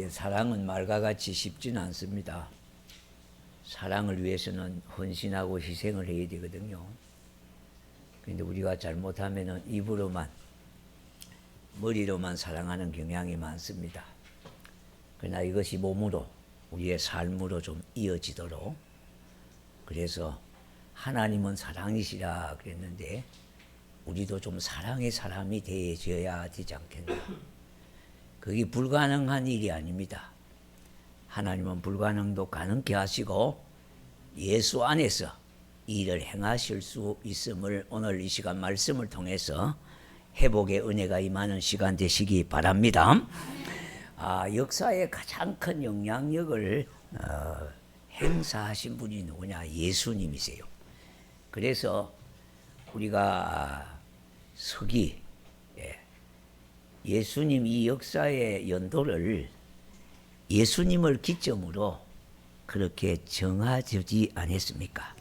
사랑은 말과 같이 쉽지는 않습니다. 사랑을 위해서는 헌신하고 희생을 해야 되거든요. 그런데 우리가 잘못하면 입으로만, 머리로만 사랑하는 경향이 많습니다. 그러나 이것이 몸으로, 우리의 삶으로 좀 이어지도록, 그래서 하나님은 사랑이시라 그랬는데 우리도 좀 사랑의 사람이 되어야 되지 않겠나. 그게 불가능한 일이 아닙니다. 하나님은 불가능도 가능케 하시고 예수 안에서 일을 행하실 수 있음을 오늘 이 시간 말씀을 통해서 회복의 은혜가 임하는 시간 되시기 바랍니다. 역사에 가장 큰 영향력을 행사하신 분이 누구냐? 예수님이세요. 그래서 우리가 서기, 예수님 이 역사의 연도를 예수님을 기점으로 그렇게 정하지 않았습니까?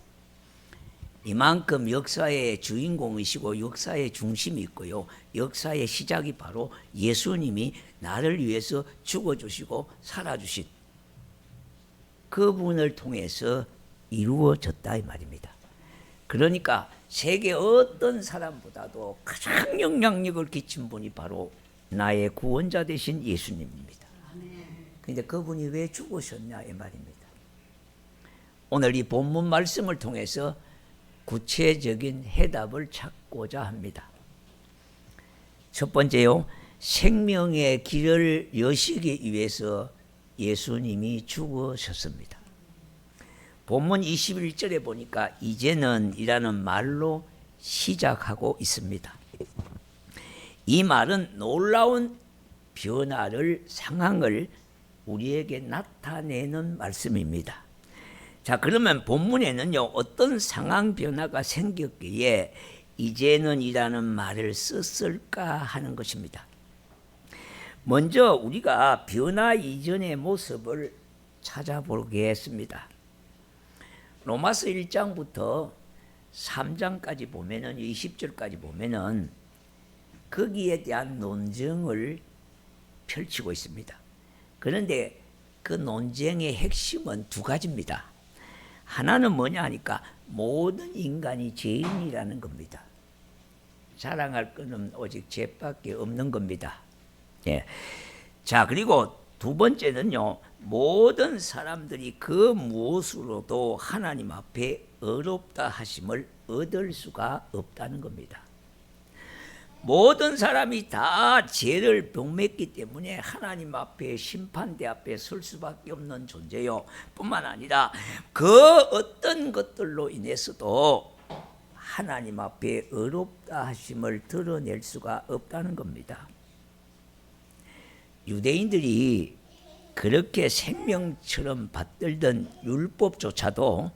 이만큼 역사의 주인공이시고 역사의 중심이 있고요. 역사의 시작이 바로 예수님이 나를 위해서 죽어주시고 살아주신 그분을 통해서 이루어졌다 이 말입니다. 그러니까 세계 어떤 사람보다도 가장 영향력을 끼친 분이 바로 나의 구원자 되신 예수님입니다. 그런데 그분이 왜 죽으셨냐 이 말입니다. 오늘 이 본문 말씀을 통해서 구체적인 해답을 찾고자 합니다. 첫 번째요, 생명의 길을 여시기 위해서 예수님이 죽으셨습니다. 본문 21절에 보니까 이제는 이라는 말로 시작하고 있습니다. 이 말은 놀라운 변화를, 상황을 우리에게 나타내는 말씀입니다. 자, 그러면 본문에는요, 어떤 상황 변화가 생겼기에 이제는 이라는 말을 썼을까 하는 것입니다. 먼저 우리가 변화 이전의 모습을 찾아보겠습니다. 로마서 1장부터 3장까지 보면은 20절까지 보면은 거기에 대한 논쟁을 펼치고 있습니다. 그런데 그 논쟁의 핵심은 두 가지입니다. 하나는 뭐냐 하니까 모든 인간이 죄인이라는 겁니다. 자랑할 것은 오직 죄밖에 없는 겁니다. 자, 그리고 두 번째는요, 모든 사람들이 그 무엇으로도 하나님 앞에 의롭다 하심을 얻을 수가 없다는 겁니다. 모든 사람이 다 죄를 병했기 때문에 하나님 앞에, 심판대 앞에 설 수밖에 없는 존재요. 뿐만 아니라 그 어떤 것들로 인해서도 하나님 앞에 의롭다 하심을 드러낼 수가 없다는 겁니다. 유대인들이 그렇게 생명처럼 받들던 율법조차도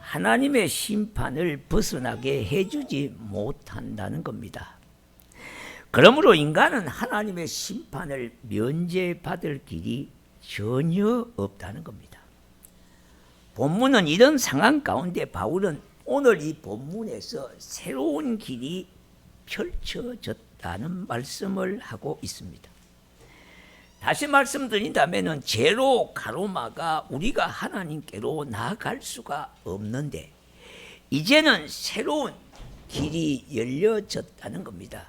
하나님의 심판을 벗어나게 해주지 못한다는 겁니다. 그러므로 인간은 하나님의 심판을 면제받을 길이 전혀 없다는 겁니다. 본문은 이런 상황 가운데 바울은 오늘 이 본문에서 새로운 길이 펼쳐졌다는 말씀을 하고 있습니다. 다시 말씀드린다면 죄로 가로막아 우리가 하나님께로 나아갈 수가 없는데 이제는 새로운 길이 열려졌다는 겁니다.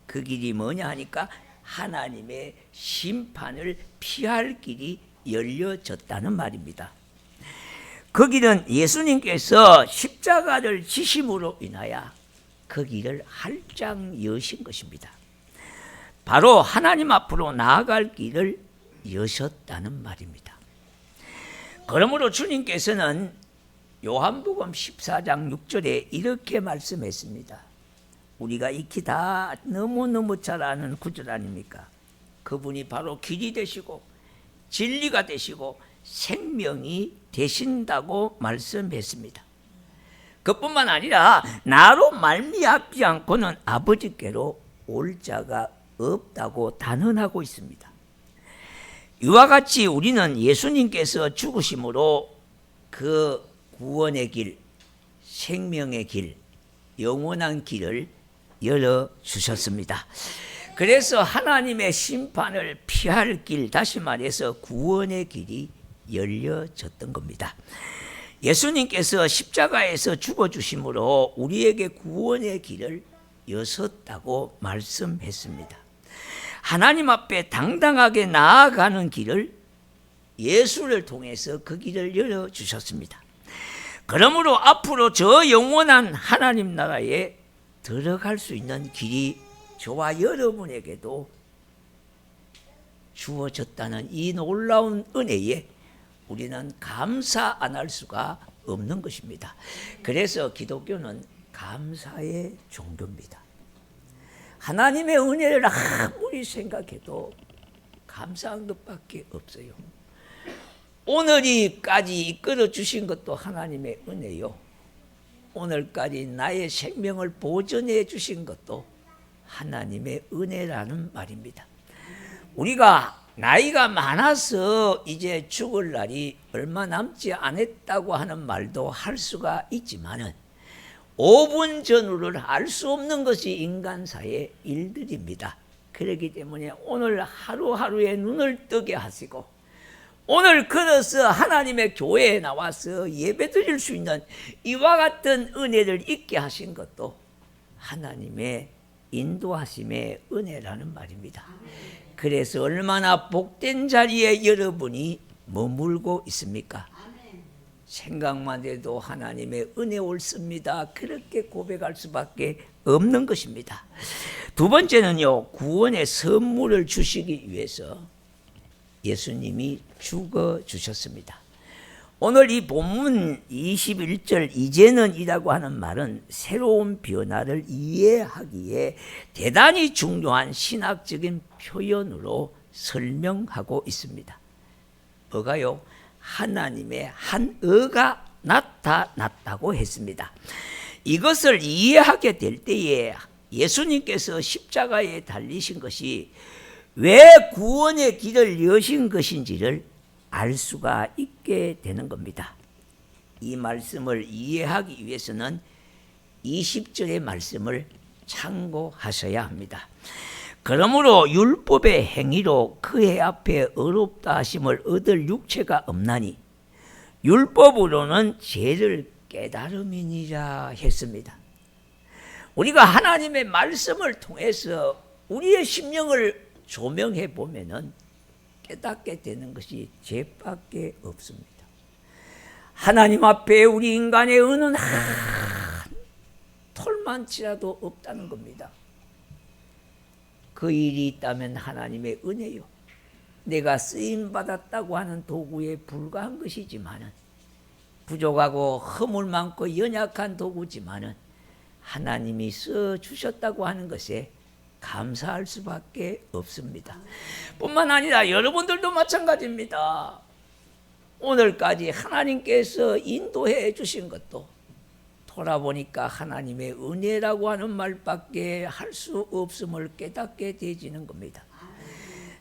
그 길이 뭐냐 하니까 하나님의 심판을 피할 길이 열려졌다는 말입니다. 그 길은 예수님께서 십자가를 지심으로 인하여 그 길을 활짝 여신 것입니다. 바로 하나님 앞으로 나아갈 길을 여셨다는 말입니다. 그러므로 주님께서는 요한복음 14장 6절에 이렇게 말씀했습니다. 우리가 익히 다 너무너무 잘 아는 구절 아닙니까? 그분이 바로 길이 되시고 진리가 되시고 생명이 되신다고 말씀했습니다. 그뿐만 아니라 나로 말미암지 않고는 아버지께로 올 자가 없다고 단언하고 있습니다. 이와 같이 우리는 예수님께서 죽으심으로 그 구원의 길, 생명의 길, 영원한 길을 열어주셨습니다. 그래서 하나님의 심판을 피할 길, 다시 말해서 구원의 길이 열려졌던 겁니다. 예수님께서 십자가에서 죽어주심으로 우리에게 구원의 길을 여셨다고 말씀했습니다. 하나님 앞에 당당하게 나아가는 길을 예수를 통해서 그 길을 열어주셨습니다. 그러므로 앞으로 저 영원한 하나님 나라에 들어갈 수 있는 길이 저와 여러분에게도 주어졌다는 이 놀라운 은혜에 우리는 감사 안 할 수가 없는 것입니다. 그래서 기독교는 감사의 종교입니다. 하나님의 은혜를 아무리 생각해도 감사한 것밖에 없어요. 오늘까지 이끌어 주신 것도 하나님의 은혜요. 오늘까지 나의 생명을 보존해 주신 것도 하나님의 은혜라는 말입니다. 우리가 나이가 많아서 이제 죽을 날이 얼마 남지 않았다고 하는 말도 할 수가 있지만은 5분 전후를 알 수 없는 것이 인간사의 일들입니다. 그렇기 때문에 오늘 하루하루에 눈을 뜨게 하시고 오늘 걸어서 하나님의 교회에 나와서 예배드릴 수 있는 이와 같은 은혜를 있게 하신 것도 하나님의 인도하심의 은혜라는 말입니다. 그래서 얼마나 복된 자리에 여러분이 머물고 있습니까? 생각만 해도 하나님의 은혜 옳습니다. 그렇게 고백할 수밖에 없는 것입니다. 두 번째는요, 구원의 선물을 주시기 위해서 예수님이 죽어주셨습니다. 오늘 이 본문 21절 이제는 이라고 하는 말은 새로운 변화를 이해하기에 대단히 중요한 신학적인 표현으로 설명하고 있습니다. 뭐가요? 하나님의 한 의가 나타났다고 했습니다. 이것을 이해하게 될 때에 예수님께서 십자가에 달리신 것이 왜 구원의 길을 여신 것인지를 알 수가 있게 되는 겁니다. 이 말씀을 이해하기 위해서는 20절의 말씀을 참고하셔야 합니다. 그러므로 율법의 행위로 그의 앞에 의롭다 하심을 얻을 육체가 없나니 율법으로는 죄를 깨달음이니라 했습니다. 우리가 하나님의 말씀을 통해서 우리의 심령을 조명해 보면은 깨닫게 되는 것이 죄밖에 없습니다. 하나님 앞에 우리 인간의 의는 한 톨만치라도 없다는 겁니다. 그 일이 있다면 하나님의 은혜요. 내가 쓰임받았다고 하는 도구에 불과한 것이지만은 부족하고 허물 많고 연약한 도구지만은 하나님이 써주셨다고 하는 것에 감사할 수밖에 없습니다. 뿐만 아니라 여러분들도 마찬가지입니다. 오늘까지 하나님께서 인도해 주신 것도 돌아보니까 하나님의 은혜라고 하는 말밖에 할 수 없음을 깨닫게 되지는 겁니다.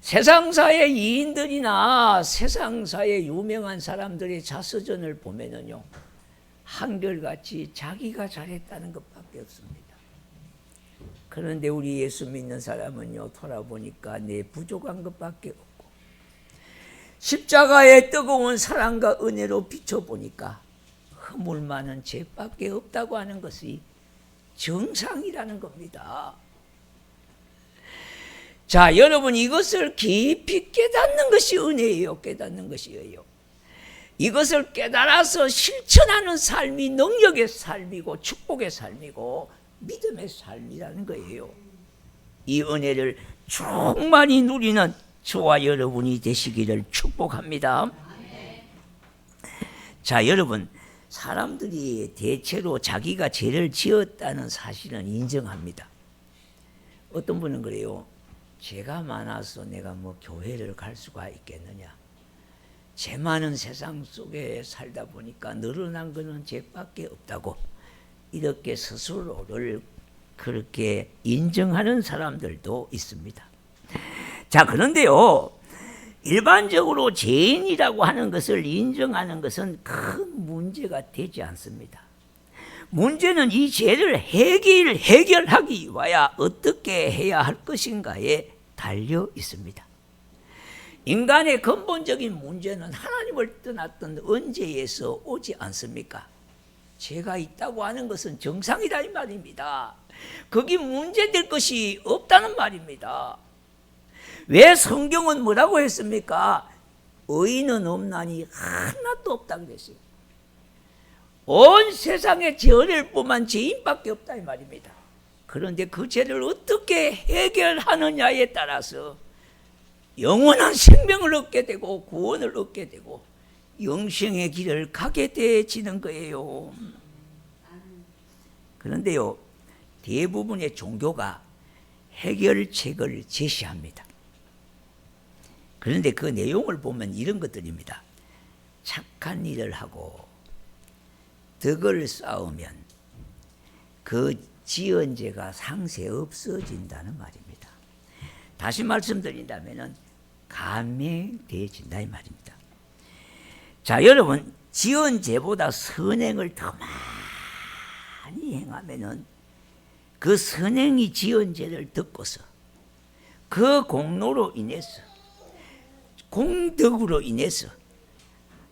세상사의 이인들이나 세상사의 유명한 사람들의 자서전을 보면은요, 한결같이 자기가 잘했다는 것밖에 없습니다. 그런데 우리 예수 믿는 사람은요, 돌아보니까 내 부족한 것밖에 없고 십자가의 뜨거운 사랑과 은혜로 비춰보니까 허물 많은 죄밖에 없다고 하는 것이 정상이라는 겁니다. 자, 여러분, 이것을 깊이 깨닫는 것이 은혜예요. 깨닫는 것이에요. 이것을 깨달아서 실천하는 삶이 능력의 삶이고 축복의 삶이고 믿음의 삶이라는 거예요. 이 은혜를 충만히 누리는 저와 여러분이 되시기를 축복합니다. 자, 여러분, 사람들이 대체로 자기가 죄를 지었다는 사실은 인정합니다. 어떤 분은 그래요. 죄가 많아서 내가 뭐 교회를 갈 수가 있겠느냐. 죄 많은 세상 속에 살다 보니까 늘어난 것은 죄밖에 없다고 이렇게 스스로를 그렇게 인정하는 사람들도 있습니다. 자, 그런데요, 일반적으로 죄인이라고 하는 것을 인정하는 것은 큰 문제가 되지 않습니다. 문제는 이 죄를 해결하기 위하여 어떻게 해야 할 것인가에 달려 있습니다. 인간의 근본적인 문제는 하나님을 떠났던 언제에서 오지 않습니까? 죄가 있다고 하는 것은 정상이다 이 말입니다. 거기 문제될 것이 없다는 말입니다. 왜 성경은 뭐라고 했습니까? 의인은 없나니 하나도 없다 그랬어요. 온 세상에 죄를 뻔한 죄인밖에 없다 이 말입니다. 그런데 그 죄를 어떻게 해결하느냐에 따라서 영원한 생명을 얻게 되고 구원을 얻게 되고 영생의 길을 가게 되어지는 거예요. 그런데요, 대부분의 종교가 해결책을 제시합니다. 그런데 그 내용을 보면 이런 것들입니다. 착한 일을 하고 덕을 쌓으면 그 지은 죄가 상세 없어진다는 말입니다. 다시 말씀드린다면 감행되어진다 이 말입니다. 자, 여러분, 지은 죄보다 선행을 더 많이 행하면은 그 선행이 지은 죄를 덮고서 그 공로로 인해서 공덕으로 인해서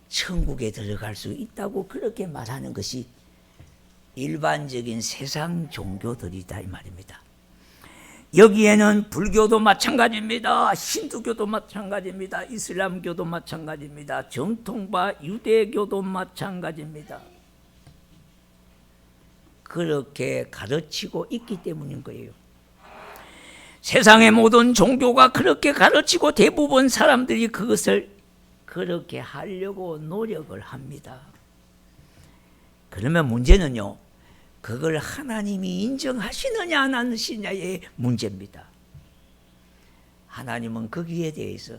천국에 들어갈 수 있다고 그렇게 말하는 것이 일반적인 세상 종교들이다 이 말입니다. 여기에는 불교도 마찬가지입니다. 힌두교도 마찬가지입니다. 이슬람교도 마찬가지입니다. 정통파 유대교도 마찬가지입니다. 그렇게 가르치고 있기 때문인 거예요. 세상의 모든 종교가 그렇게 가르치고 대부분 사람들이 그것을 그렇게 하려고 노력을 합니다. 그러면 문제는요, 그걸 하나님이 인정하시느냐 안 하시느냐의 문제입니다. 하나님은 거기에 대해서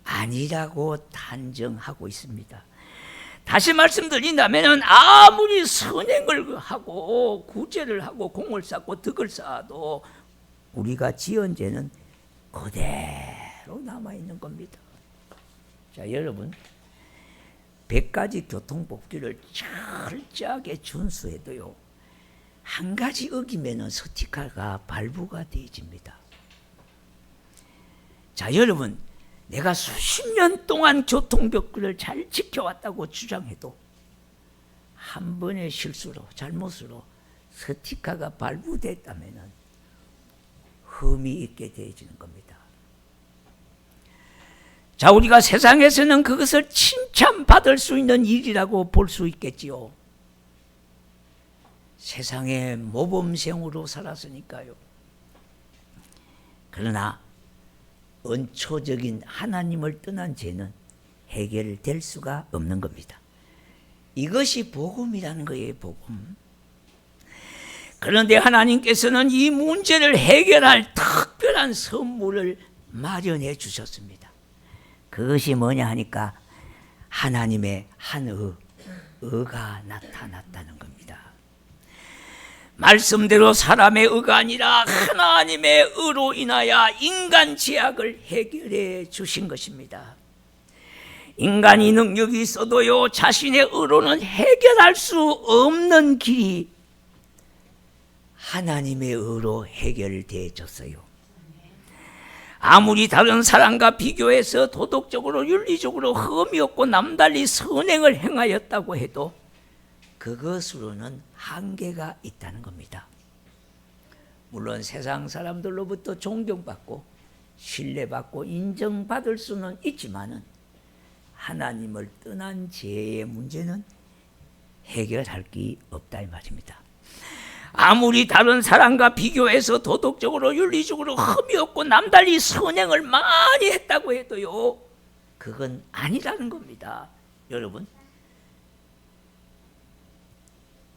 아니라고 단정하고 있습니다. 다시 말씀드린다면 아무리 선행을 하고 구제를 하고 공을 쌓고 덕을 쌓아도 우리가 지은 죄는 그대로 남아있는 겁니다. 자, 여러분, 100가지 교통법규를 철저하게 준수해도요, 한 가지 어기면은 스티커가 발부가 되어집니다. 자, 여러분, 내가 수십 년 동안 교통법규를 잘 지켜왔다고 주장해도 한 번의 실수로, 잘못으로 스티커가 발부됐다면은 흠이 있게 되어지는 겁니다. 자, 우리가 세상에서는 그것을 칭찬받을 수 있는 일이라고 볼 수 있겠지요. 세상에 모범생으로 살았으니까요. 그러나 은초적인 하나님을 떠난 죄는 해결될 수가 없는 겁니다. 이것이 복음이라는 거예요, 복음. 그런데 하나님께서는 이 문제를 해결할 특별한 선물을 마련해 주셨습니다. 그것이 뭐냐 하니까 하나님의 한 의가 나타났다는 겁니다. 말씀대로 사람의 의가 아니라 하나님의 의로 인하여 인간 죄악을 해결해 주신 것입니다. 인간이 능력이 있어도요, 자신의 의로는 해결할 수 없는 길이 하나님의 의로 해결되어졌어요. 아무리 다른 사람과 비교해서 도덕적으로 윤리적으로 흠이 없고 남달리 선행을 행하였다고 해도 그것으로는 한계가 있다는 겁니다. 물론 세상 사람들로부터 존경받고 신뢰받고 인정받을 수는 있지만은 하나님을 떠난 죄의 문제는 해결할 게 없다 이 말입니다. 아무리 다른 사람과 비교해서 도덕적으로 윤리적으로 흠이 없고 남달리 선행을 많이 했다고 해도요, 그건 아니라는 겁니다. 여러분,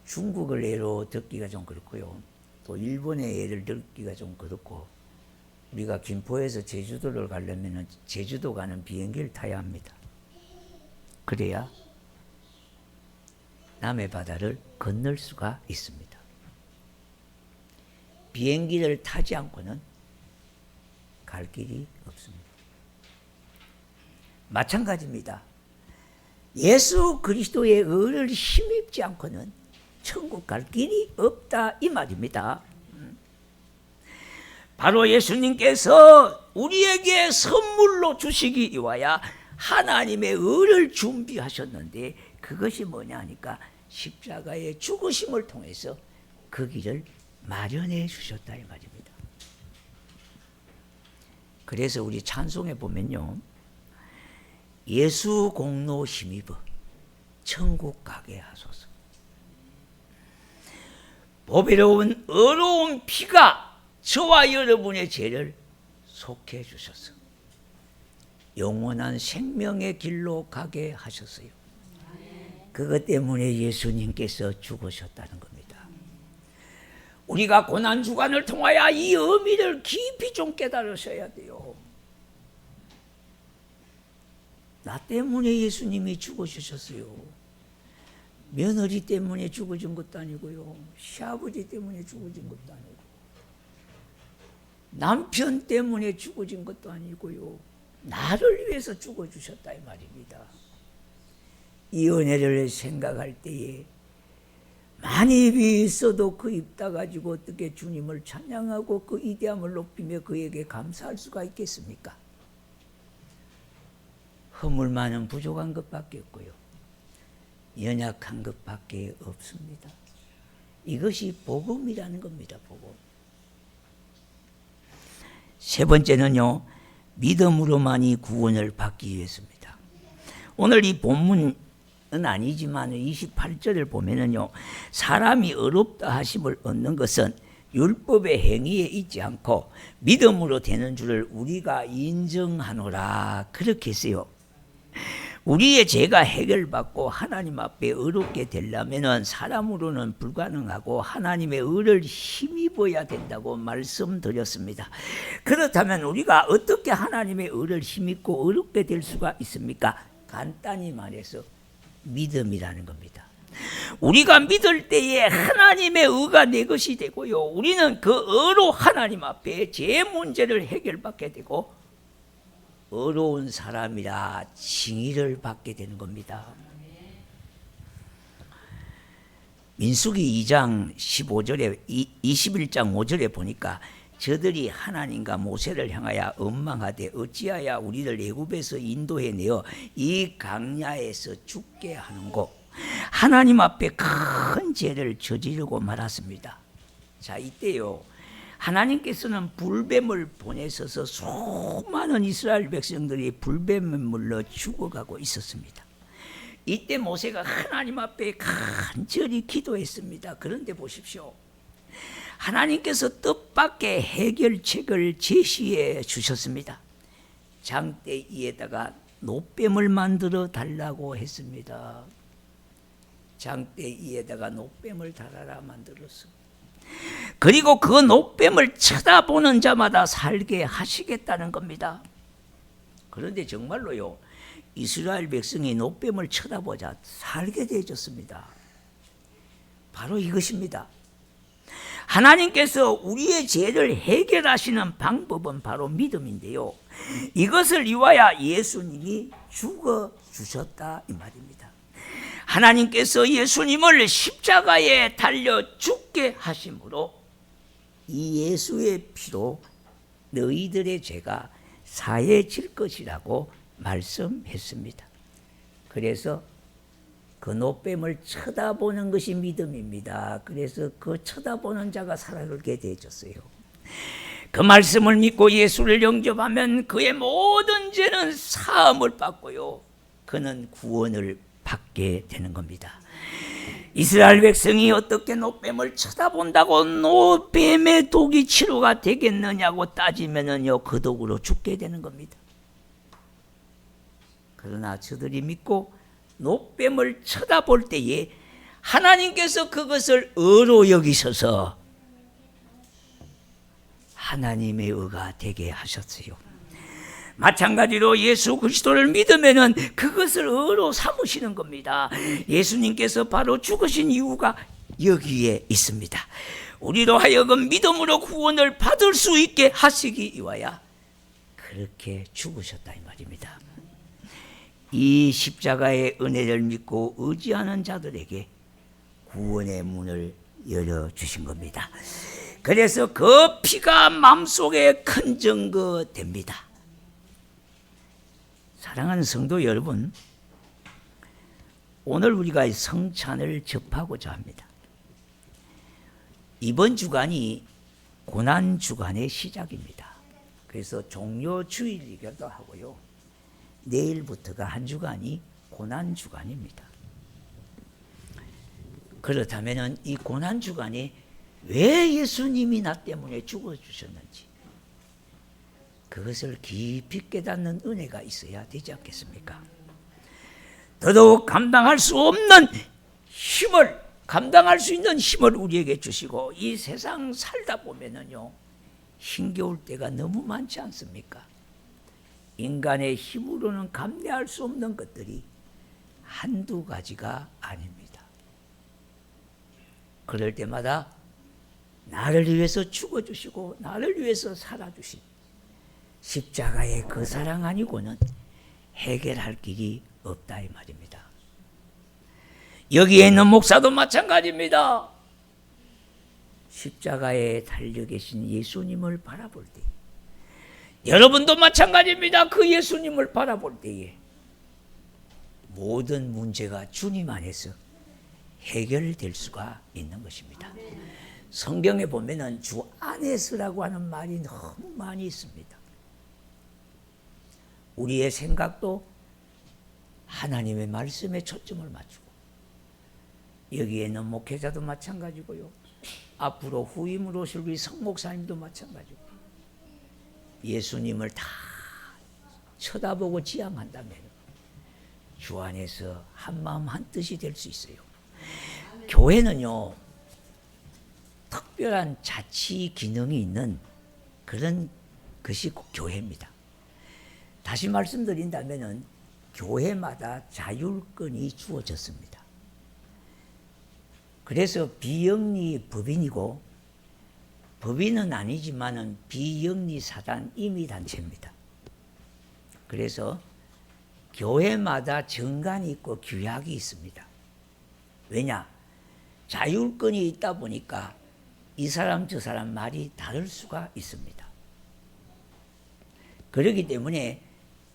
중국을 예로 듣기가 좀 그렇고요, 또 일본의 예를 듣기가 좀 그렇고, 우리가 김포에서 제주도를 가려면 제주도 가는 비행기를 타야 합니다. 그래야 남해 바다를 건널 수가 있습니다. 비행기를 타지 않고는 갈 길이 없습니다. 마찬가지입니다. 예수 그리스도의 의를 힘입지 않고는 천국 갈 길이 없다 이 말입니다. 바로 예수님께서 우리에게 선물로 주시기 위하여 하나님의 의를 준비하셨는데 그것이 뭐냐 하니까 십자가의 죽으심을 통해서 그 길을 마련해 주셨다 이 말입니다. 그래서 우리 찬송에 보면요, 예수 공로 힘입어 천국 가게 하소서. 보배로운 의로운 피가 저와 여러분의 죄를 속해 주셔서 영원한 생명의 길로 가게 하셨어요. 그것 때문에 예수님께서 죽으셨다는 겁니다. 우리가 고난주간을 통하여 이 의미를 깊이 좀 깨달으셔야 돼요. 나 때문에 예수님이 죽으셨어요. 며느리 때문에 죽어진 것도 아니고요, 시아버지 때문에 죽어진 것도 아니고, 남편 때문에 죽어진 것도 아니고요, 나를 위해서 죽어주셨다 이 말입니다. 이 은혜를 생각할 때에 많이 입이 있어도 그 입 닫아가지고 어떻게 주님을 찬양하고 그 위대함을 높이며 그에게 감사할 수가 있겠습니까? 허물 많은 부족한 것밖에 없고요, 연약한 것밖에 없습니다. 이것이 복음이라는 겁니다. 복음. 세 번째는요, 믿음으로만이 구원을 받기 위해서입니다. 오늘 이 본문은 아니지만 28절을 보면은요, 사람이 의롭다 하심을 얻는 것은 율법의 행위에 있지 않고 믿음으로 되는 줄을 우리가 인정하노라 그렇게 했어요. 우리의 죄가 해결받고 하나님 앞에 의롭게 되려면 사람으로는 불가능하고 하나님의 의를 힘입어야 된다고 말씀드렸습니다. 그렇다면 우리가 어떻게 하나님의 의를 힘입고 의롭게 될 수가 있습니까? 간단히 말해서 믿음이라는 겁니다. 우리가 믿을 때에 하나님의 의가 내 것이 되고요, 우리는 그 의로 하나님 앞에 제 문제를 해결받게 되고 의로운 사람이라 칭의를 받게 되는 겁니다. 민수기 2장 15절에 21장 5절에 보니까 저들이 하나님과 모세를 향하여 원망하되 어찌하여 우리를 애굽에서 인도해내어 이 강야에서 죽게 하는고, 하나님 앞에 큰 죄를 저지르고 말았습니다. 자, 이때요, 하나님께서는 불뱀을 보내셔서 수많은 이스라엘 백성들이 불뱀에 물려 죽어가고 있었습니다. 이때 모세가 하나님 앞에 간절히 기도했습니다. 그런데 보십시오, 하나님께서 뜻밖의 해결책을 제시해 주셨습니다. 장대 위에다가 노뱀을 만들어 달라고 했습니다. 장대 위에다가 노뱀을 달아라 만들었습니다. 그리고 그 노뱀을 쳐다보는 자마다 살게 하시겠다는 겁니다. 그런데 정말로요, 이스라엘 백성이 노뱀을 쳐다보자 살게 되어졌습니다. 바로 이것입니다. 하나님께서 우리의 죄를 해결하시는 방법은 바로 믿음인데요, 이것을 위하여 예수님이 죽어주셨다 이 말입니다. 하나님께서 예수님을 십자가에 달려 죽게 하심으로 이 예수의 피로 너희들의 죄가 사해질 것이라고 말씀했습니다. 그래서 그 노뱀을 쳐다보는 것이 믿음입니다. 그래서 그 쳐다보는 자가 살아가게 되어졌어요. 그 말씀을 믿고 예수를 영접하면 그의 모든 죄는 사함을 받고요, 그는 구원을 받게 되는 겁니다. 이스라엘 백성이 어떻게 노뱀을 쳐다본다고 노뱀의 독이 치료가 되겠느냐고 따지면은요, 그 독으로 죽게 되는 겁니다. 그러나 저들이 믿고 노뱀을 쳐다볼 때에 하나님께서 그것을 의로 여기셔서 하나님의 의가 되게 하셨어요. 마찬가지로 예수 그리스도를 믿으면은 그것을 의로 삼으시는 겁니다. 예수님께서 바로 죽으신 이유가 여기에 있습니다. 우리로 하여금 믿음으로 구원을 받을 수 있게 하시기 위하여 그렇게 죽으셨다 이 말입니다. 이 십자가의 은혜를 믿고 의지하는 자들에게 구원의 문을 열어주신 겁니다. 그래서 그 피가 마음속에 큰 증거 됩니다. 사랑하는 성도 여러분, 오늘 우리가 성찬을 접하고자 합니다. 이번 주간이 고난주간의 시작입니다. 그래서 종료주일이기도 하고요, 내일부터가 한 주간이 고난주간입니다. 그렇다면 이 고난주간에 왜 예수님이 나 때문에 죽어주셨는지 그것을 깊이 깨닫는 은혜가 있어야 되지 않겠습니까? 더더욱 감당할 수 있는 힘을 우리에게 주시고, 이 세상 살다 보면은요, 힘겨울 때가 너무 많지 않습니까? 인간의 힘으로는 감내할 수 없는 것들이 한두 가지가 아닙니다. 그럴 때마다 나를 위해서 죽어주시고 나를 위해서 살아주신 십자가의 그 사랑 아니고는 해결할 길이 없다 이 말입니다. 여기에 있는 목사도 마찬가지입니다. 십자가에 달려 계신 예수님을 바라볼 때, 여러분도 마찬가지입니다. 그 예수님을 바라볼 때에 모든 문제가 주님 안에서 해결될 수가 있는 것입니다. 성경에 보면은 주 안에서라고 하는 말이 너무 많이 있습니다. 우리의 생각도 하나님의 말씀에 초점을 맞추고, 여기에 있는 목회자도 마찬가지고요, 앞으로 후임으로 오실 우리 성목사님도 마찬가지고, 예수님을 다 쳐다보고 지향한다면 주 안에서 한마음 한뜻이 될 수 있어요. 교회는요, 특별한 자치 기능이 있는 그런 것이 교회입니다. 다시 말씀드린다면 교회마다 자율권이 주어졌습니다. 그래서 비영리 법인이고, 법인은 아니지만은 비영리 사단 임의단체입니다. 그래서 교회마다 정관이 있고 규약이 있습니다. 왜냐? 자율권이 있다 보니까 이 사람 저 사람 말이 다를 수가 있습니다. 그렇기 때문에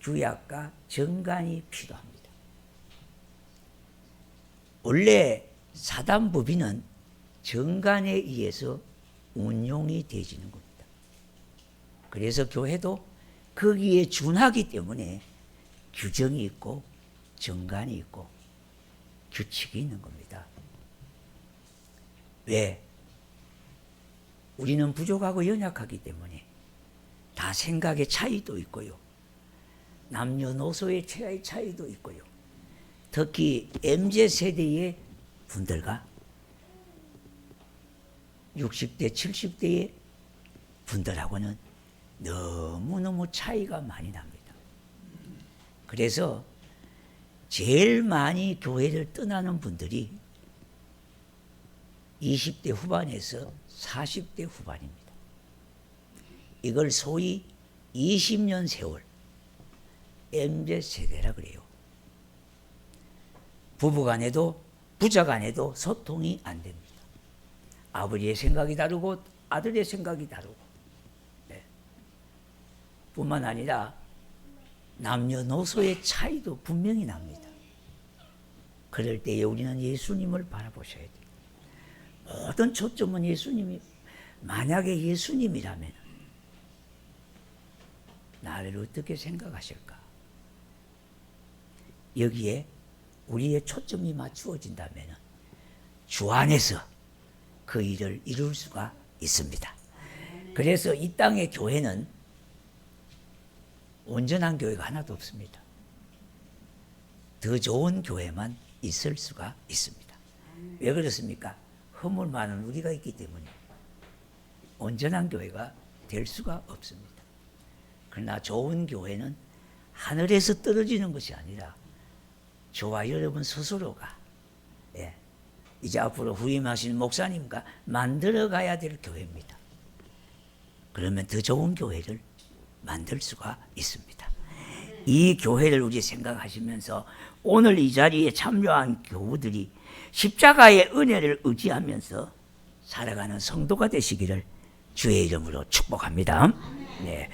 규약과 정관이 필요합니다. 원래 사단법인은 정관에 의해서 운용이 되어지는 겁니다. 그래서 교회도 거기에 준하기 때문에 규정이 있고 정관이 있고 규칙이 있는 겁니다. 왜? 우리는 부족하고 연약하기 때문에 다 생각의 차이도 있고요, 남녀노소의 차이도 있고요, 특히 MZ세대의 분들과 60대, 70대의 분들하고는 너무너무 차이가 많이 납니다. 그래서 제일 많이 교회를 떠나는 분들이 20대 후반에서 40대 후반입니다. 이걸 소위 20년 세월 MZ세대라 그래요. 부부간에도 부자간에도 소통이 안 됩니다. 아버지의 생각이 다르고 아들의 생각이 다르고, 네. 뿐만 아니라 남녀노소의 차이도 분명히 납니다. 그럴 때에 우리는 예수님을 바라보셔야 돼요. 모든 초점은 예수님이, 만약에 예수님이라면 나를 어떻게 생각하실까? 여기에 우리의 초점이 맞추어진다면 주 안에서 그 일을 이룰 수가 있습니다. 그래서 이 땅의 교회는 온전한 교회가 하나도 없습니다. 더 좋은 교회만 있을 수가 있습니다. 왜 그렇습니까? 허물 많은 우리가 있기 때문에 온전한 교회가 될 수가 없습니다. 그러나 좋은 교회는 하늘에서 떨어지는 것이 아니라 저와 여러분 스스로가, 이제 앞으로 후임하신 목사님과 만들어가야 될 교회입니다. 그러면 더 좋은 교회를 만들 수가 있습니다. 이 교회를 우리 생각하시면서 오늘 이 자리에 참여한 교우들이 십자가의 은혜를 의지하면서 살아가는 성도가 되시기를 주의 이름으로 축복합니다. 네,